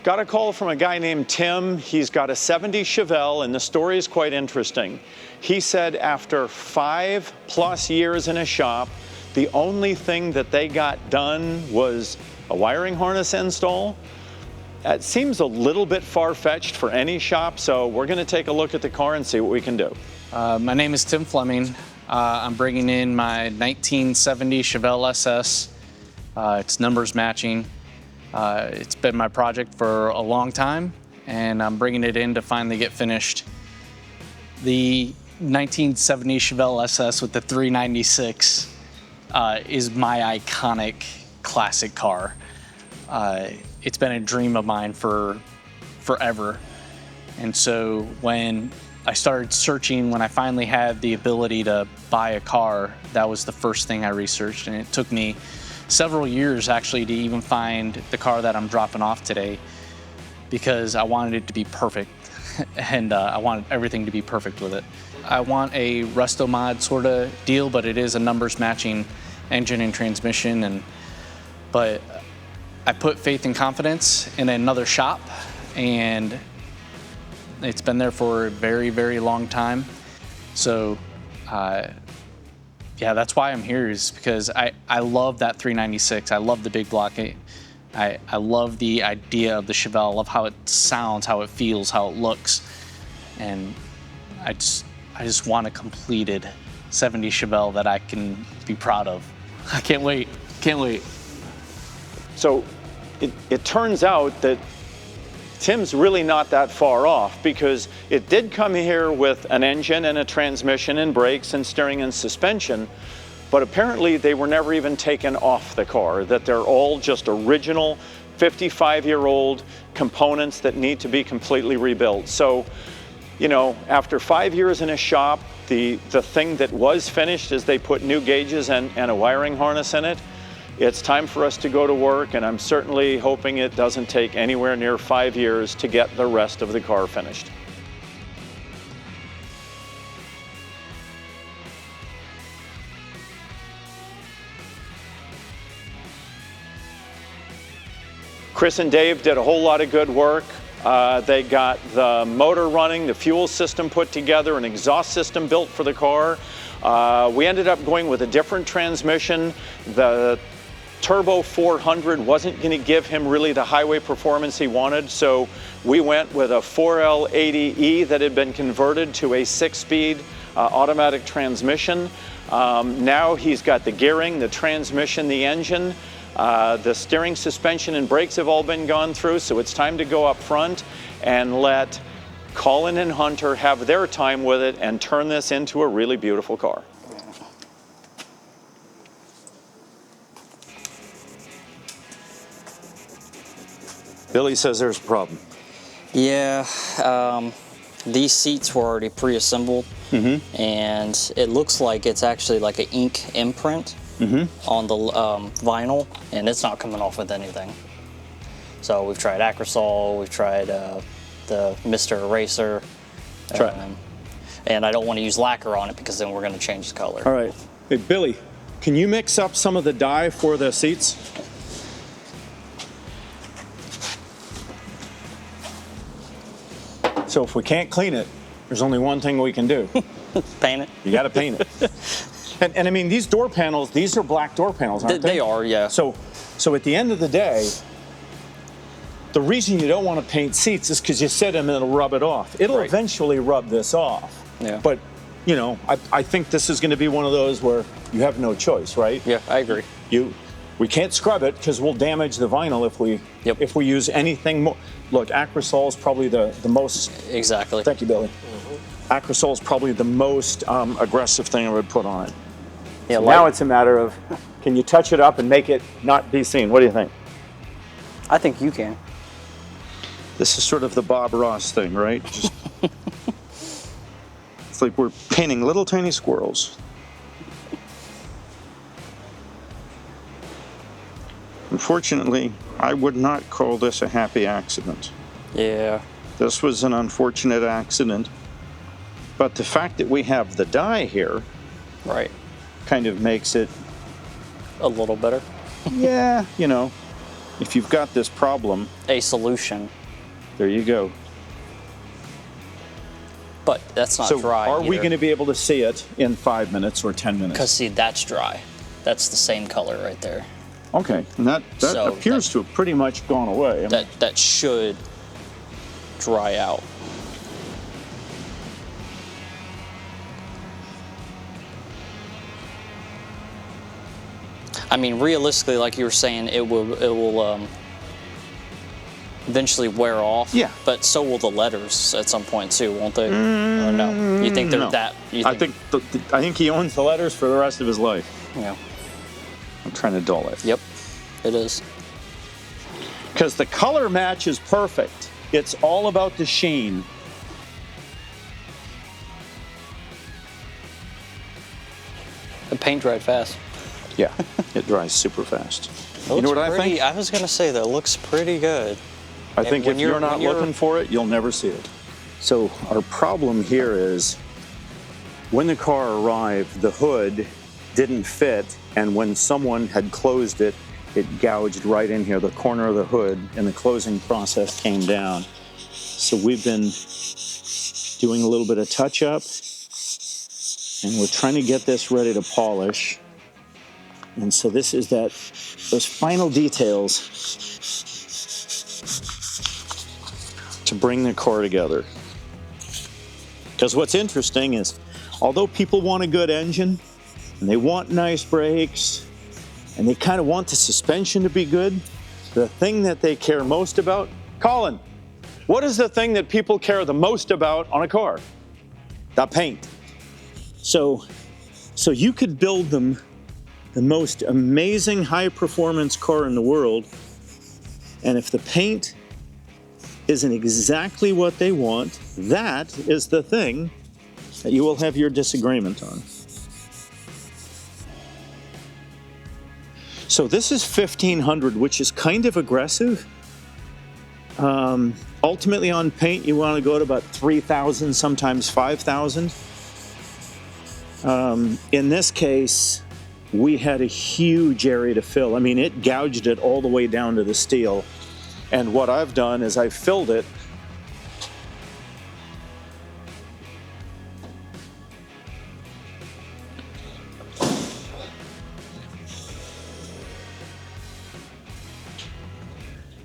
Got a call from a guy named Tim. He's got a 70 Chevelle, and the story is quite interesting. He said after 5+ years in a shop, the only thing that they got done was a wiring harness install. It seems a little bit far-fetched for any shop, so we're going to take a look at the car and see what we can do. My name is Tim Fleming. I'm bringing in my 1970 Chevelle SS. It's numbers matching. It's been my project for a long time, and I'm bringing it in to finally get finished. The 1970 Chevelle SS with the 396 is my iconic classic car. It's been a dream of mine for forever. And so when I started searching, when I finally had the ability to buy a car, that was the first thing I researched. And it took me several years actually to even find the car that I'm dropping off today, because I wanted it to be perfect. And I wanted everything to be perfect with it. I want a resto mod sort of deal, but it is a numbers matching engine and transmission. But I put faith and confidence in another shop, and it's been there for a very, very long time. So yeah, that's why I'm here, is because I love that 396. I love the big block. I love the idea of the Chevelle. I love how it sounds, how it feels, how it looks. And I just want a completed 70 Chevelle that I can be proud of. I can't wait, can't wait. So it turns out that Tim's really not that far off, because it did come here with an engine and a transmission and brakes and steering and suspension, but apparently they were never even taken off the car, that they're all just original 55-year-old components that need to be completely rebuilt. So, you know, after 5 years in a shop, the thing that was finished is they put new gauges and a wiring harness in it. It's time for us to go to work, and I'm certainly hoping it doesn't take anywhere near 5 years to get the rest of the car finished. Chris and Dave did a whole lot of good work. They got the motor running, the fuel system put together, an exhaust system built for the car. We ended up going with a different transmission. The Turbo 400 wasn't going to give him really the highway performance he wanted, so we went with a 4L80E that had been converted to a 6-speed automatic transmission. Now he's got the gearing, the transmission, the engine, the steering, suspension, and brakes have all been gone through, so it's time to go up front and let Colin and Hunter have their time with it and turn this into a really beautiful car. Billy says there's a problem. Yeah, these seats were already pre-assembled, and it looks like it's actually like an ink imprint on the vinyl, and it's not coming off with anything. So we've tried Acrosol, we've tried the Mr. Eraser, and I don't want to use lacquer on it because then we're going to change the color. All right. Hey, Billy, can you mix up some of the dye for the seats? So if we can't clean it, there's only one thing we can do. Paint it. You got to paint it. And I mean, these door panels, these are black door panels, aren't they? They are, yeah. So at the end of the day, the reason you don't want to paint seats is because you sit them and it'll rub it off. It'll eventually rub this off. Yeah. But, you know, I think this is going to be one of those where you have no choice, right? Yeah, I agree. We can't scrub it because we'll damage the vinyl if we use anything more. Look, Acrosol is probably the most... Exactly. Thank you, Billy. Acrosol is probably the most aggressive thing I would put on it. Yeah, so now it's a matter of, can you touch it up and make it not be seen? What do you think? I think you can. This is sort of the Bob Ross thing, right? Just, it's like we're painting little tiny squirrels. Unfortunately, I would not call this a happy accident. Yeah. This was an unfortunate accident. But the fact that we have the dye here kind of makes it a little better. Yeah, you know. if you've got this problem, a solution. there you go. But that's not So dry are we either. going to be able to see it in 5 minutes or 10 minutes? Because see, that's dry. That's the same color right there. Okay, and that So appears to have pretty much gone away. I mean, That should dry out. I mean, realistically, like you were saying, it will eventually wear off. Yeah. But so will the letters at some point too, won't they? Or no? You think they're no. that? You I think he owns the letters for the rest of his life. Yeah. I'm trying to dull it. Yep. It is. Because the color match is perfect. It's all about the sheen. The paint dried fast. Yeah, it dries super fast. It You know looks what I pretty- think? I was gonna say that looks pretty good. I think when if you're not when you're- looking for it, you'll never see it. So our problem here is when the car arrived, the hood didn't fit, and when someone had closed it, it gouged right in here, the corner of the hood, and the closing process came down. So we've been doing a little bit of touch-up, and we're trying to get this ready to polish. And so this is those final details to bring the car together. Because what's interesting is, although people want a good engine, and they want nice brakes, and they kind of want the suspension to be good, the thing that they care most about, Colin, what is the thing that people care the most about on a car? The paint. So you could build them the most amazing high-performance car in the world, and if the paint isn't exactly what they want, that is the thing that you will have your disagreement on. So this is 1,500, which is kind of aggressive. Ultimately on paint, you want to go to about 3,000, sometimes 5,000. In this case, we had a huge area to fill. I mean, it gouged it all the way down to the steel. And what I've done is I've filled it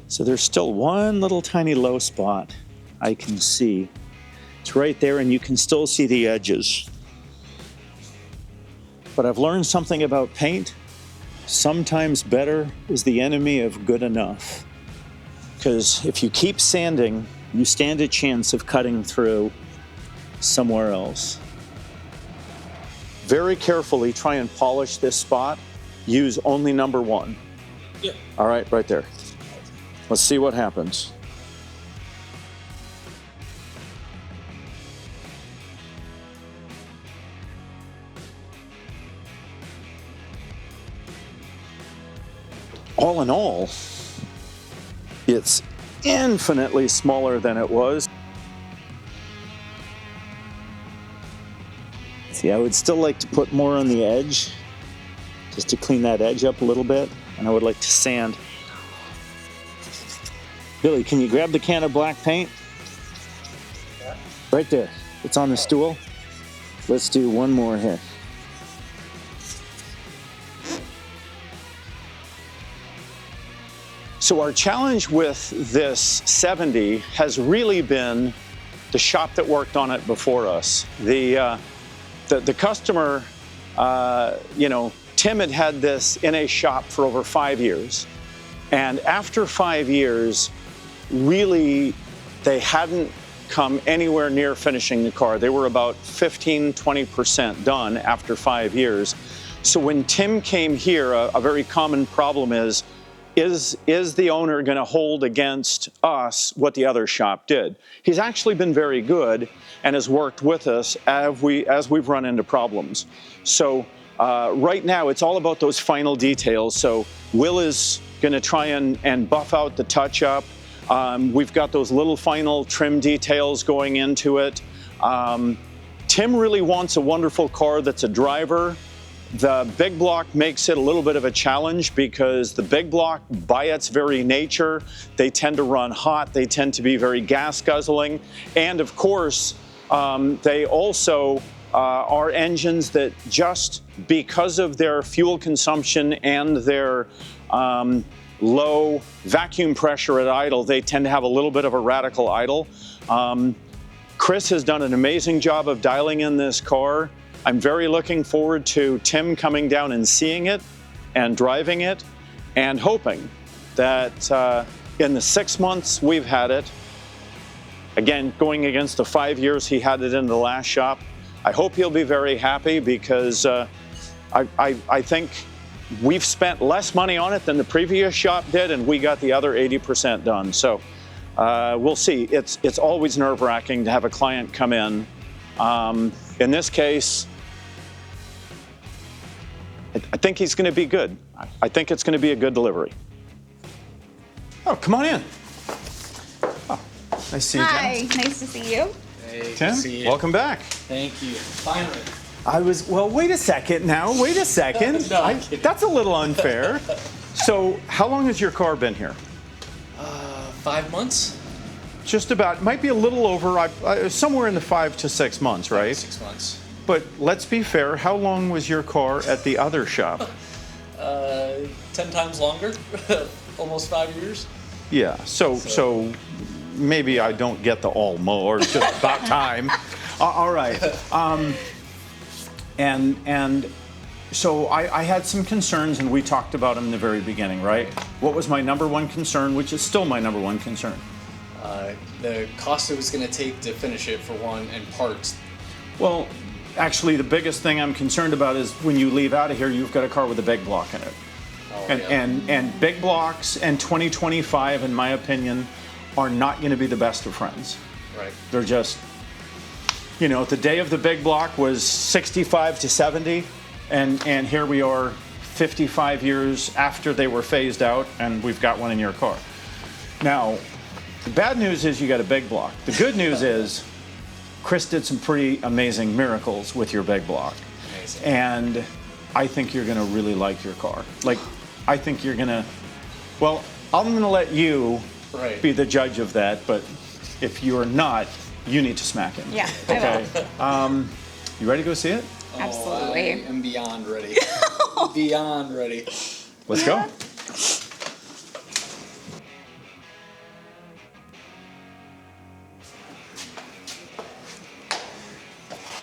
so there's still one little tiny low spot I can see. It's right there, and you can still see the edges. But I've learned something about paint. Sometimes better is the enemy of good enough. Because if you keep sanding, you stand a chance of cutting through somewhere else. Very carefully try and polish this spot. Use only number 1. Yeah. All right, right there. Let's see what happens. All in all, it's infinitely smaller than it was. See, I would still like to put more on the edge, just to clean that edge up a little bit, and I would like to sand. Billy, can you grab the can of black paint? Yeah. Right there. It's on the stool. Let's do one more here. So our challenge with this 70 has really been the shop that worked on it before us. The customer, Tim had this in a shop for over 5 years. And after 5 years, really, they hadn't come anywhere near finishing the car. They were about 15, 20% done after 5 years. So when Tim came here, a very common problem is the owner going to hold against us what the other shop did? He's actually been very good and has worked with us as we've run into problems. So right now, it's all about those final details. So Will is going to try and buff out the touch-up. We've got those little final trim details going into it. Tim really wants a wonderful car that's a driver The big block makes it a little bit of a challenge because the big block, by its very nature, they tend to run hot, they tend to be very gas guzzling, and of course, they also are engines that just because of their fuel consumption and their low vacuum pressure at idle, they tend to have a little bit of a radical idle. Chris has done an amazing job of dialing in this car. I'm very looking forward to Tim coming down and seeing it and driving it and hoping that in the 6 months we've had it, again, going against the 5 years he had it in the last shop, I hope he'll be very happy because I think we've spent less money on it than the previous shop did, and we got the other 80% done. So we'll see. It's always nerve-wracking to have a client come in. In this case, I think he's going to be good. I think it's going to be a good delivery. Oh, come on in. Oh, nice to see you, Tim. Hi, nice to see you. Hey, Tim, good to see you. welcome back. Thank you. Finally. Well, wait a second now. Wait a second. No, I'm kidding. That's a little unfair. So, how long has your car been here? 5 months? Just about. Might be a little over. Somewhere in the 5 to 6 months, right? 6 months. But let's be fair. How long was your car at the other shop? 10 times longer. Almost 5 years. Yeah. So maybe I don't get the or just about time. All right. And so I had some concerns, and we talked about them in the very beginning, right? What was my number one concern, which is still my number one concern? The cost it was going to take to finish it, for one, and parts. Well, actually, the biggest thing I'm concerned about is when you leave out of here, you've got a car with a big block in it. Oh, And big blocks and 2025, in my opinion, are not going to be the best of friends. Right. They're just, you know, the day of the big block was 65 to 70, and here we are 55 years after they were phased out, and we've got one in your car. Now, the bad news is you got a big block. The good news is Chris did some pretty amazing miracles with your big block. Amazing. And I think you're going to really like your car. Like, I think you're going to, well, I'm going to let you be the judge of that, but if you're not, you need to smack it. Yeah, Okay. I will. You ready to go see it? Absolutely. I am beyond ready. Beyond ready. Let's go.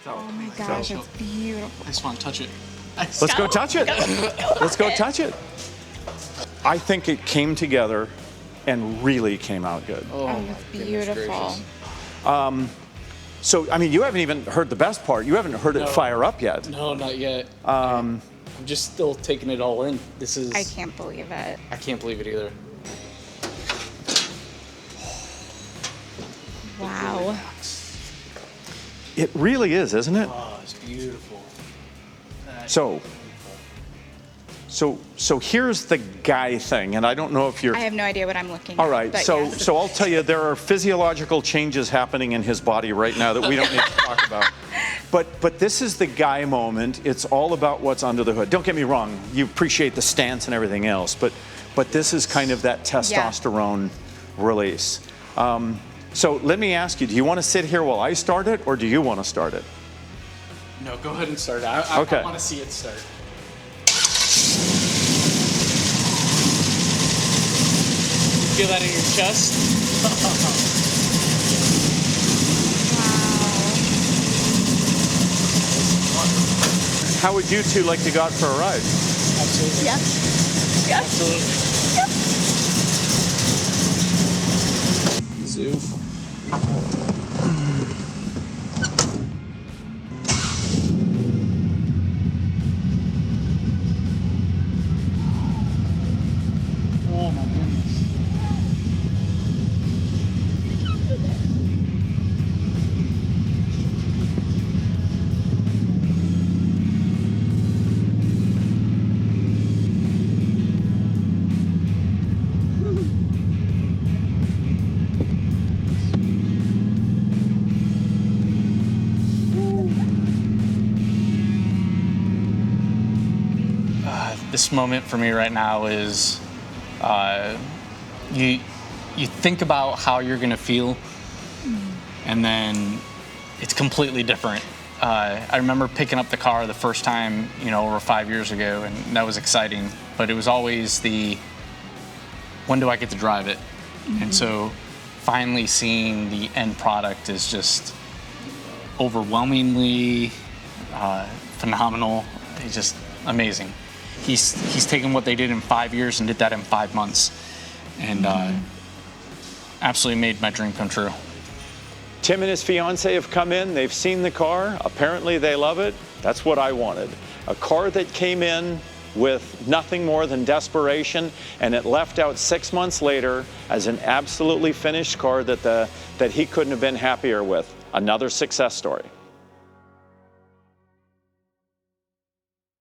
Oh my gosh, it's beautiful. I just want to touch it. Let's go touch it. Let's go touch it. I think it came together and really came out good. Oh, my It's goodness beautiful. gracious. So, I mean, you haven't even heard the best part. You haven't heard it fire up yet. No, not yet. I'm just still taking it all in. This is. I can't believe it. I can't believe it either. Wow. It really is, isn't it? Oh, it's beautiful. So here's the guy thing, and I don't know if you're. I have no idea what I'm looking All at. right, but so yes. so I'll tell you, there are physiological changes happening in his body right now that we don't need to talk about. But this is the guy moment. It's all about what's under the hood. Don't get me wrong. You appreciate the stance and everything else, but this is kind of that testosterone release. So let me ask you, do you want to sit here while I start it, or do you want to start it? No, go ahead and start it. I Okay. want to see it start. Feel that in your chest? How would you two like to go out for a ride? Absolutely. Yes. Yes. Absolutely. Zoo. Oh my goodness. this moment for me right now is you think about how you're gonna feel, and then it's completely different. I remember picking up the car the first time, over 5 years ago, and that was exciting. But it was always when do I get to drive it? And so finally seeing the end product is just overwhelmingly phenomenal. It's just amazing. He's taken what they did in 5 years and did that in 5 months, and absolutely made my dream come true. Tim and his fiance have come in, they've seen the car, apparently they love it. That's what I wanted. A car that came in with nothing more than desperation, and it left out 6 months later as an absolutely finished car that he couldn't have been happier with. Another success story.